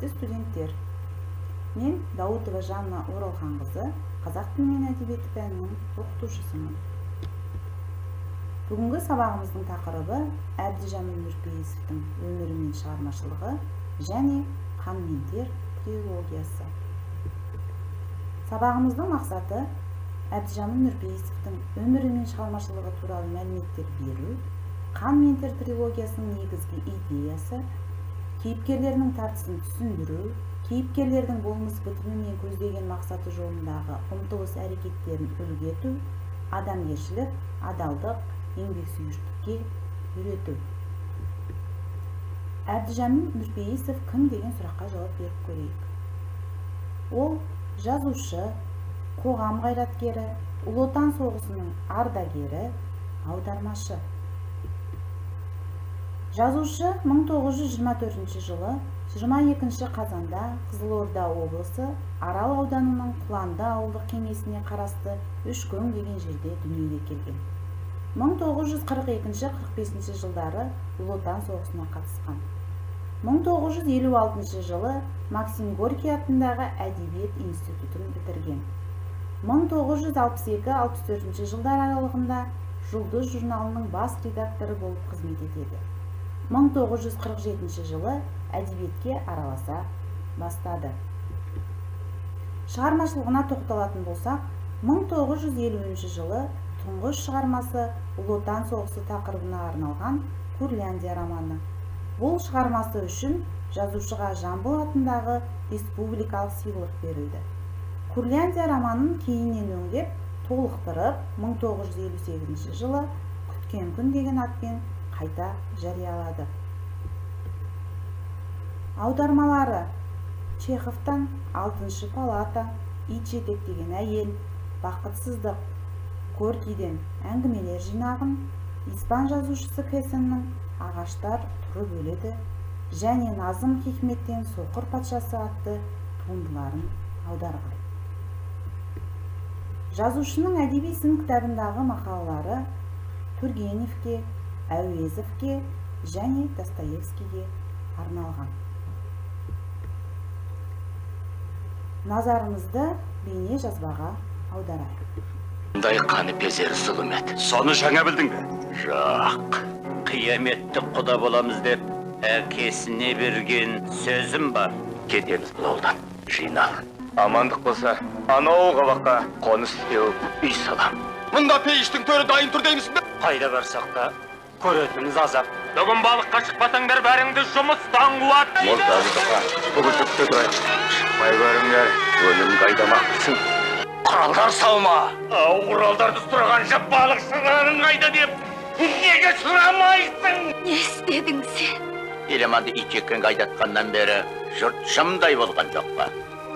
Құрметті студенттер, мен Даутова Жанна Оралханқызы, қазақ тілі мен әдебиеті пәнінің оқытушысымын. Бүгінгі сабағымыздың тақырыбы Әбдіжәміл Нұрпейісовтің өмірі мен шығармашылығы және қан мен тер трилогиясы. Сабағымыздың мақсаты Әбдіжәміл Нұрпейісовтің өмірі мен шығармашылығы туралы мәліметтер беру, қан мен тер трилогиясының негізгі идеясы, кейіпкерлерінің тартысын түсіндіру, кейіпкерлердің болмыс бітімі мен көздеген мақсаты жолындағы ұмтылыс әрекеттерін үлгі ету, адамгершілік, адалдық, еңбексүйгіштікке үйрету. Әбдіжәміл Нұрпейісов кім деген сұраққа жауап беріп көрейік. Ол жазушы, қоғам қайраткері, Ұлы Отан соғысының ардагері, аудармашы. Жазушы 1924 жылы 22 қазанда Қызылорда облысы Арал ауданының Құланды ауылдық кеңесіне қарасты Үшкөң деген жерде дүниеге келген. 1942-45 жылдары Ұлы Отан соғысына қатысқан. 1956 жылы Максим Горький атындағы әдебиет институтын бітірген. 1962-64 жылдар аралығында Жұлдыз журналының бас редакторы болып қызмет етеді. 1947 жылы әдебиетке араласа бастады. Шығармашылығына тоқталатын болсақ, 1950 жылы тұңғыш шығармасы Ұлы Отан соғысы тақырыбына арналған Курляндия романы. Бұл шығармасы үшін жазушыға Жамбыл атындағы республикалық сыйлық берілді. Курляндия романын кейіннен өңдеп, толықтырып, 1958 жылы Күткен күн деген атпен қайта жариялады. Аудармалары Чеховтан «Алтыншы палата», «Ит жетектеген әйел», «Бақытсыздық», Горькийден «Әңгімелер жинағын», испан жазушысы Кесеннің «Ағаштар тұрып өледі» және Назым Хикметтен «Соқыр патшасы» атты туындыларын аударған. Жазушының әдеби сын кітабындағы мақалалары Тургеневке, Әуезовке және Достоевскийге арналған. Назарымызды бейне жазбаға аударайық. Қандай қаны безер зұлымет. Соны жаңа білдің бе? Жоқ. Қияметті құда боламыз деп, әкесіне берген сөзім бар. Кетеміз бұл ауылдан. Жинал. Амандық болса, анау қабаққа қоныс теуіп үй салам. Мұнда пейіштің төрі дайын тұр деймісің бе? Қайда барсақ та көретініміз азап. Бүгін балыққа шықпасаңдар бәріңді жұмыстан қуат. Молдағызға бүгін түпті тұрайық. Шықпай көріңдер, өлім қайдамақсың. Құралдар салма. Құралдарды сұрағанша балықшыларың қайда деп, неге сұрамайсың? Не істедің сен? Елеманды итеккен қайдатқаннан бері жұрт шымдай болған жоқ па?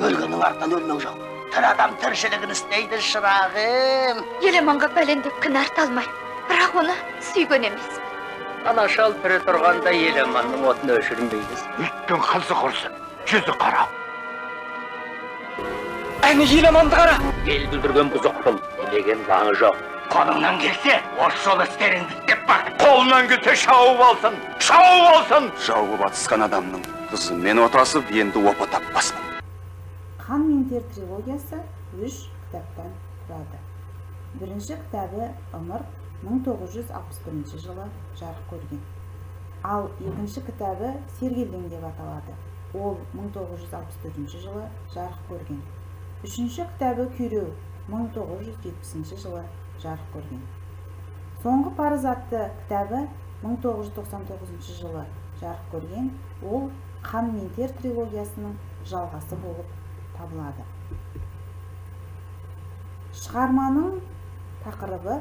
Өлгеннің артынан өлмеу жоқ. Тір адам тіршілігін істейді, шырағым. Елеманға бәлендеп кінарт алмай, бірақ оны сүйген емес. Анашал тірі тұрғанда Елеманның отын өшірінбейді. Үттің қалсы құрсын, жүзі қара. Әне Елеманды қара! Ел бүлдірген бұзық бұл, елеген лаңы жоқ. Қолыңнан келсе, осы жол істеріңді істеп бақ. Қолынан келсе шауып алсын, шауып алсын. Жауып атысқан адамның қызы мен отасып, енді опа таппаспын. Қан мен тер трилогиясы 3 кітаптан тұрады. Бірінші кітабы Ымырт 1961 жылы жарық көрген. Ал екінші кітабы Сергелдең деп аталады. Ол 1964 жылы жарық көрген. Үшінші кітабы Күйреу 1970 жылы жарық көрген. Соңғы парыз атты кітабы 1999 жылы жарық көрген. Ол Қан мен тер трилогиясының жалғасы болып табылады. Шығарманың тақырыбы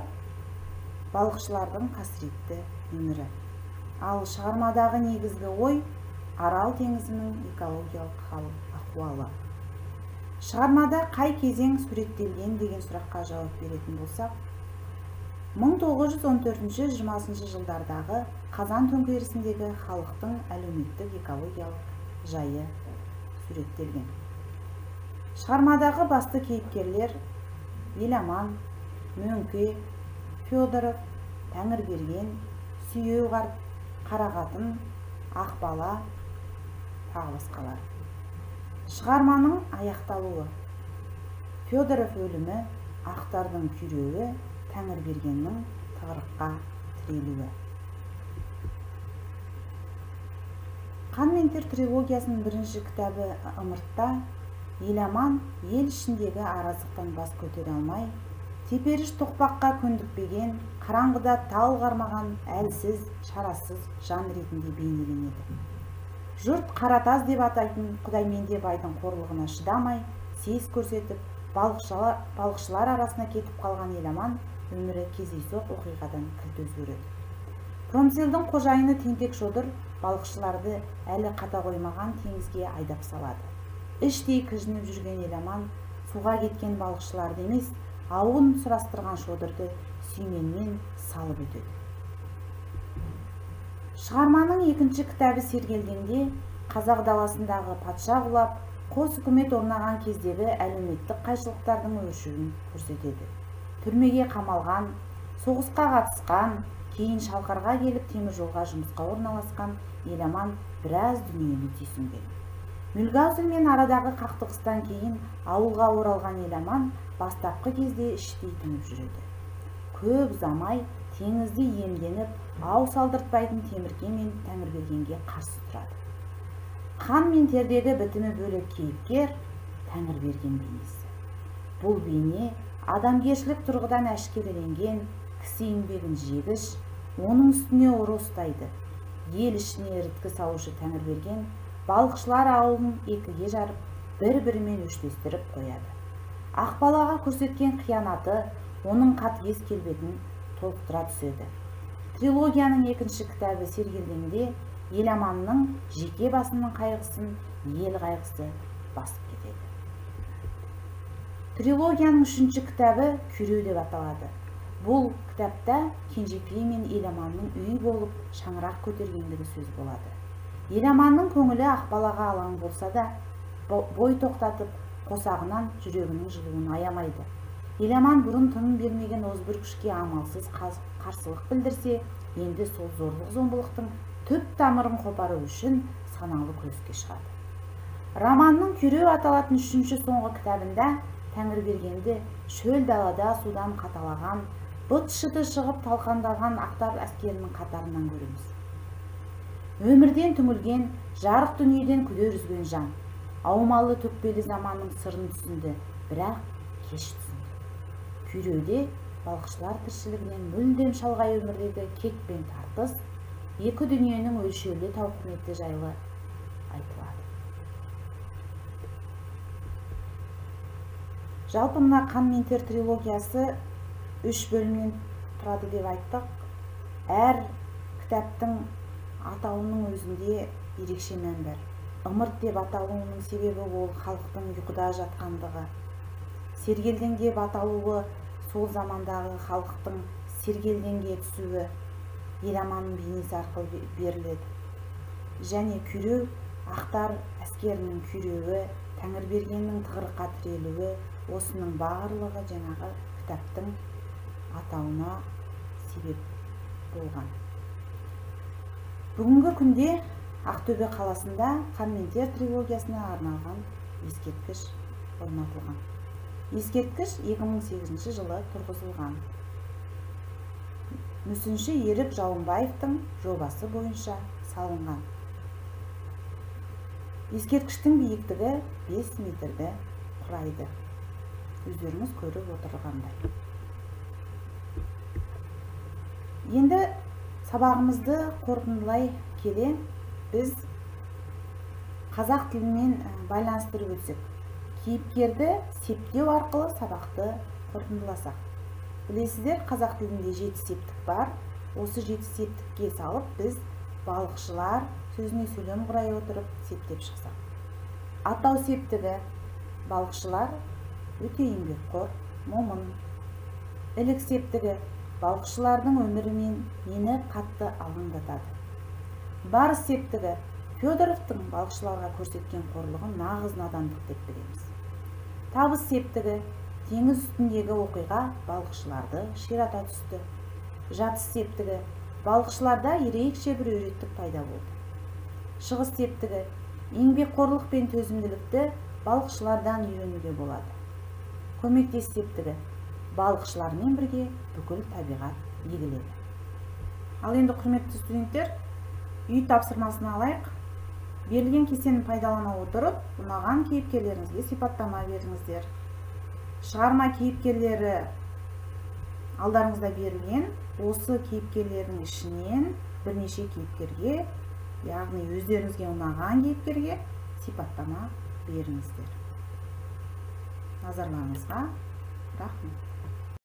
балықшылардың қасіретті өмірі. Ал шығармадағы негізгі ой Арал теңізінің экологиялық ахуалы. Шығармада қай кезең суреттелген деген сұраққа жауап беретін болсақ, 1914-20 жылдардағы Қазан төңкерісіндегі халықтың әлеуметтік экологиялық жайы суреттелген. Шығармадағы басты кейіпкерлер Еламан, Мөңке, Федоров, Тәңірберген, Сүйеу қарт, Қарақатын, Ақбала, тағы басқалар. Шығарманың аяқталуы. Федоров өлімі, ақтардың күйреуі, Тәңірбергеннің тығырыққа тірелуі. Қан мен тер трилогиясының бірінші кітабы ымыртта Еламан ел ішіндегі араздықтан бас көтере алмай, теперіш тоқпаққа көндікпеген, қараңғыда тал қармаған, әлсіз, шарасыз жан ретінде бейнеленеді. Жұрт Қаратаз деп атайтын Құдаймендебайдың қорлығына шыдамай, сес көрсетіп, балықшылар арасына кетіп қалған Еламан өмірі кездейсоқ оқиғадан кілт өзгереді. Промселдің қожайыны Тентек Шодыр балықшыларды әлі қата қоймаған теңізге айдап салады. Іштей кіжініп жүрген Еламан суға кеткен балықшыларды емес, ауын сұрастырған Шодырды сүйменмен салып өтеді. Шығарманың екінші кітабы Сергелдеңде қазақ даласындағы патша құлап, қос үкімет орнаған кездегі әлеуметтік қайшылықтардың өршуін көрсетеді. Түрмеге қамалған, соғысқа қатысқан, кейін Шалқарға келіп теміржолға жұмысқа орналасқан Еламан біраз дүниені түйсінген. Мүлгазылмен арадағы қақтығыстан кейін ауылға оралған Еламан бастапқы кезде іштей тынып жүреді. Көп ұзамай теңізде иемденіп, ау салдыртпайтын Темірге мен Тәңірбергенге қарсы тұрады. Қан мен тердегі бітімі бөлек кейіпкер Тәңірберген бейнесі. Бұл бейне адамгершілік тұрғыдан әшкереленген, кісі еңбегін жегіш, оның үстіне ұры ұстайды. Ел ішіне іріткі салушы Тәңірберген балықшылар ауылын екіге жарып, бір-бірімен өштестіріп қояды. Ақбалаға көрсеткен қиянаты оның қатыгез келбетін толықтыра түседі. Трилогияның екінші кітабы Сергелдеңде Еламанның жеке басының қайғысын ел қайғысы басып кетеді. Трилогияның үшінші кітабы Күйреу деп аталады. Бұл кітапта Кенжекей мен Еламанның үй болып шаңырақ көтергендігі сөз болады. Еламанның көңілі Ақбалаға алаң болса да, бой тоқтатып, қосағынан жүрегінің жылуын аямайды. Еламан бұрын тыным бермеген озбыр күшке амалсыз қарсылық білдірсе, енді сол зорлық-зомбылықтың түп тамырын қопару үшін саналы күреске шығады. Романның Күйреу аталатын үшінші соңғы кітабында Тәңірбергенді шөл далада судан қаталаған, бұт-шыты шығып талқандаған ақтар әскерінің қатарынан көреміз. Өмірден түңілген, жарық дүниеден күдер үзген жан, аумалы төкпелі заманның сырын түсінді, бірақ кеш түсінді. Күйреуде балықшылар тіршілігінен мүлдем шалғай өмірдегі кек пен тартыс, екі дүниенің өлшеулі тауқыметі жайлы айтылады. Жалпы мына Қан мен тер трилогиясы 3 бөлімнен тұрады деп айттық. Әр кітаптың атауының өзінде ерекше мән бар. Ымырт деп аталуының себебі ол халықтың ұйқыда жатқандығы. Сергелдең деп аталуы сол замандағы халықтың Сергелдеңге түсуі Еламанның бейнесі арқылы беріледі. Және Күйреу ақтар әскерінің күйреуі, Тәңірбергеннің тығырыққа тірелуі, осының барлығы жаңағы кітаптың атауына себеп болған. Бүгінгі күнде Ақтөбе қаласында Қан мен тер трилогиясына арналған ескерткіш орнатылған. Ескерткіш 2008 жылы тұрғызылған. Мүсінші Ерік Жауынбаевтың жобасы бойынша салынған. Ескерткіштің биіктігі 5 метрді құрайды. Өздеріңіз көріп отырғандай. Енді сабағымызды қорытындылай келе, біз қазақ тілімен байланыстырып өтсек, кейіпкерді септеу арқылы сабақты қорытындыласақ. Білесіздер, қазақ тілінде 7 септік бар. Осы 7 септікке салып, біз балықшылар сөзіне сөйлем құрай отырып септеп шықсақ. Атау септігі: балықшылар өте еңбекқор, момын. Ілік септігі: балықшылардың өмірімен мені қатты алаңдатады. Барыс септігі: Федоровтың балықшыларға көрсеткен қорлығын нағыз надандық деп білеміз. Табыс септігі: теңіз үстіндегі оқиға балықшыларды ширата түсті. Жатыс септігі: балықшыларда ерекше бір өреттік пайда болды. Шығыс септігі: еңбекқорлық пен төзімділікті балықшылардан үйренуге болады. Көмектес септігі балықшылармен бірге бүкіл табиғат егіледі. Ал енді құрметті студенттер, үй тапсырмасын алайық. Берілген кестені пайдалана отырып, ұнаған кейіпкерлеріңізге сипаттама беріңіздер. Шығарма кейіпкерлері алдарыңызда берілген, осы кейіпкерлердің ішінен бірнеше кейіпкерге, яғни өздеріңізге ұнаған кейіпкерге сипаттама беріңіздер. Назарларыңызға рахмет.